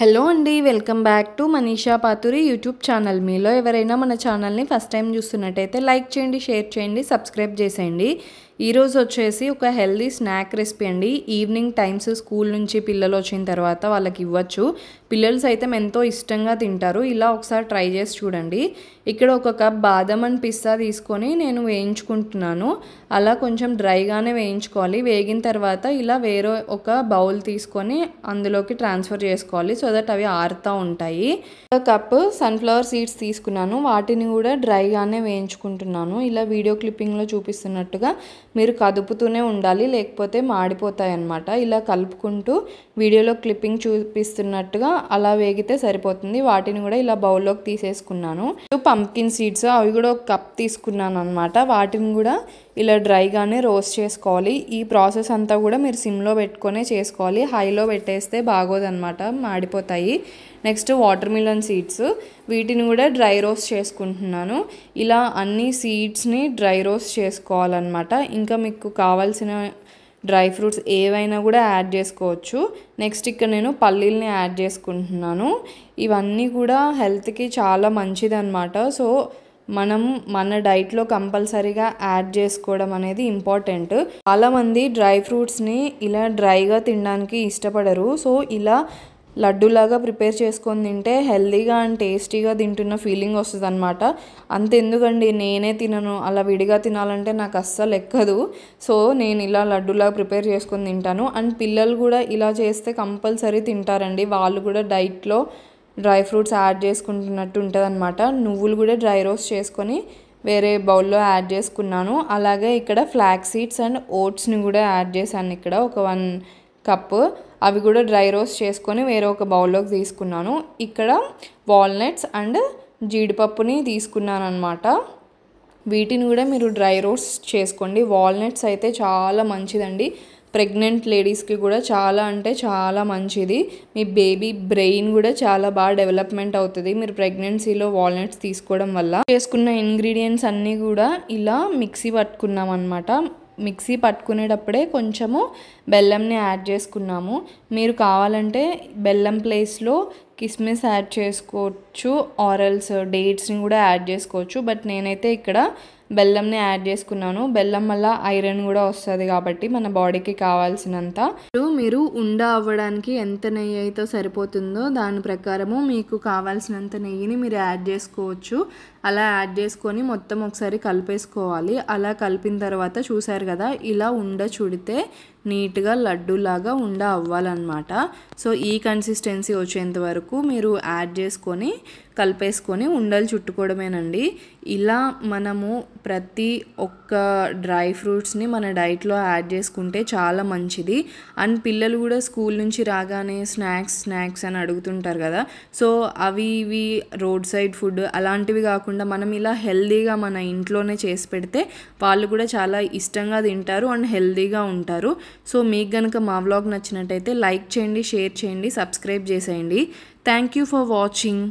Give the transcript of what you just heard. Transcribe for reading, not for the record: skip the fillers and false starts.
Hello అండి, welcome back to Manisha Paturi YouTube channel. మీలో ఎవరైనా మన ఛానల్ని ఫస్ట్ టైం చూస్తున్నట్టయితే లైక్ చేయండి, షేర్ చేయండి, సబ్స్క్రైబ్ చేసేయండి. ఈరోజు వచ్చేసి ఒక హెల్దీ స్నాక్ రెసిపీ అండి. ఈవినింగ్ టైమ్స్ స్కూల్ నుంచి పిల్లలు వచ్చిన తర్వాత వాళ్ళకి ఇవ్వచ్చు. పిల్లలు సైతం ఎంతో ఇష్టంగా తింటారు. ఇలా ఒకసారి ట్రై చేసి చూడండి. ఇక్కడ ఒక కప్ బాదం అండ్ పిస్తా తీసుకొని నేను వేయించుకుంటున్నాను. అలా కొంచెం డ్రైగానే వేయించుకోవాలి. వేగిన తర్వాత ఇలా వేరే ఒక బౌల్ తీసుకొని అందులోకి ట్రాన్స్ఫర్ చేసుకోవాలి, సో దట్ అవి ఆరుతూ ఉంటాయి. ఒక కప్ సన్ఫ్లవర్ సీడ్స్ తీసుకున్నాను. వాటిని కూడా డ్రైగానే వేయించుకుంటున్నాను. ఇలా వీడియో క్లిప్పింగ్లో చూపిస్తున్నట్టుగా మీరు కదుపుతూనే ఉండాలి, లేకపోతే మాడిపోతాయి అన్నమాట. ఇలా కలుపుకుంటూ వీడియోలో క్లిప్పింగ్ చూపిస్తున్నట్టుగా అలా వేగితే సరిపోతుంది. వాటిని కూడా ఇలా బౌల్లోకి తీసేసుకున్నాను. పంప్కిన్ సీడ్స్ అవి కూడా ఒక కప్ తీసుకున్నాను అనమాట. వాటిని కూడా ఇలా డ్రైగానే రోస్ట్ చేసుకోవాలి. ఈ ప్రాసెస్ అంతా కూడా మీరు సిమ్లో పెట్టుకొనే చేసుకోవాలి. హైలో పెట్టేస్తే బాగోదన్నమాట, మాడిపోతాయి. నెక్స్ట్ వాటర్ మిలన్ సీడ్స్, వీటిని కూడా డ్రై రోస్ట్ చేసుకుంటున్నాను. ఇలా అన్ని సీడ్స్ని డ్రై రోస్ట్ చేసుకోవాలన్నమాట. ఇంకా మీకు కావాల్సిన డ్రై ఫ్రూట్స్ ఏవైనా కూడా యాడ్ చేసుకోవచ్చు. నెక్స్ట్ ఇక్కడ నేను పల్లీల్ని యాడ్ చేసుకుంటున్నాను. ఇవన్నీ కూడా హెల్త్కి చాలా మంచిదన్నమాట. సో మనం మన డైట్లో కంపల్సరీగా యాడ్ చేసుకోవడం అనేది ఇంపార్టెంట్. చాలామంది డ్రై ఫ్రూట్స్ని ఇలా డ్రైగా తినడానికి ఇష్టపడరు. సో ఇలా లడ్డూలాగా ప్రిపేర్ చేసుకొని తింటే హెల్తీగా అండ్ టేస్టీగా తింటున్న ఫీలింగ్ వస్తుంది అనమాట. అంతెందుకండి, నేనే తినను, అలా విడిగా తినాలంటే నాకు అస్సలు ఎక్కదు. సో నేను ఇలా లడ్డూలాగా ప్రిపేర్ చేసుకొని తింటాను. అండ్ పిల్లలు కూడా ఇలా చేస్తే కంపల్సరీ తింటారండి. వాళ్ళు కూడా డైట్లో డ్రై ఫ్రూట్స్ యాడ్ చేసుకుంటున్నట్టు ఉంటుంది అనమాట. నువ్వులు కూడా డ్రై రోస్ట్ చేసుకొని వేరే బౌల్లో యాడ్ చేసుకున్నాను. అలాగే ఇక్కడ ఫ్లాక్స్ సీడ్స్ అండ్ ఓట్స్ని కూడా యాడ్ చేశాను. ఇక్కడ ఒక 1 కప్ అవి కూడా డ్రై రోస్ట్ చేసుకొని వేరే ఒక బౌల్లోకి తీసుకున్నాను. ఇక్కడ వాల్నట్స్ అండ్ జీడిపప్పుని తీసుకున్నాను అనమాట. వీటిని కూడా మీరు డ్రై రోస్ట్ చేసుకోండి. వాల్నట్స్ అయితే చాలా మంచిదండి. ప్రెగ్నెంట్ లేడీస్కి కూడా చాలా అంటే చాలా మంచిది. మీ బేబీ బ్రెయిన్ కూడా చాలా బాగా డెవలప్మెంట్ అవుతుంది మీరు ప్రెగ్నెన్సీలో వాల్నట్స్ తీసుకోవడం వల్ల. చేసుకున్న ఇంగ్రీడియంట్స్ అన్నీ కూడా ఇలా మిక్సీ పట్టుకున్నాం అనమాట. మిక్సీ పట్టుకునేటప్పుడే కొంచెము బెల్లంని యాడ్ చేసుకున్నాము. మీరు కావాలంటే బెల్లం ప్లేస్లో కిస్మిస్ యాడ్ చేసుకోవచ్చు, ఆరెల్స్ డేట్స్ని కూడా యాడ్ చేసుకోవచ్చు. బట్ నేనైతే ఇక్కడ బెల్లంని యాడ్ చేసుకున్నాను. బెల్లం వల్ల ఐరన్ కూడా వస్తుంది కాబట్టి మన బాడీకి కావాల్సినంత. మీరు ఉండ అవ్వడానికి ఎంత నెయ్యి అయితే సరిపోతుందో దాని ప్రకారము మీకు కావాల్సినంత నెయ్యిని మీరు యాడ్ చేసుకోవచ్చు. అలా యాడ్ చేసుకొని మొత్తం ఒకసారి కలిపేసుకోవాలి. అలా కలిపిన తర్వాత చూసారు కదా, ఇలా ఉండ చుడితే నీట్గా లడ్డూలాగా ఉండ అవ్వాలన్నమాట. సో ఈ కన్సిస్టెన్సీ వచ్చేంత వరకు మీరు యాడ్ చేసుకొని కలిపేసుకొని ఉండలు చుట్టుకోవడమేనండి. ఇలా మనము ప్రతి ఒక్క డ్రై ఫ్రూట్స్ని మన డైట్లో యాడ్ చేసుకుంటే చాలా మంచిది. అండ్ పిల్లలు కూడా స్కూల్ నుంచి రాగానే స్నాక్స్ అని అడుగుతుంటారు కదా. సో అవి ఇవి రోడ్ సైడ్ ఫుడ్ అలాంటివి కాకుండా మనం ఇలా హెల్దీగా మన ఇంట్లోనే చేసి పెడితే వాళ్ళు కూడా చాలా ఇష్టంగా తింటారు అండ్ హెల్దీగా ఉంటారు. సో మీకు కనుక మా వ్లాగ్ నచ్చినట్టయితే లైక్ చేయండి, షేర్ చేయండి, సబ్స్క్రైబ్ చేసేయండి. Thank you for watching.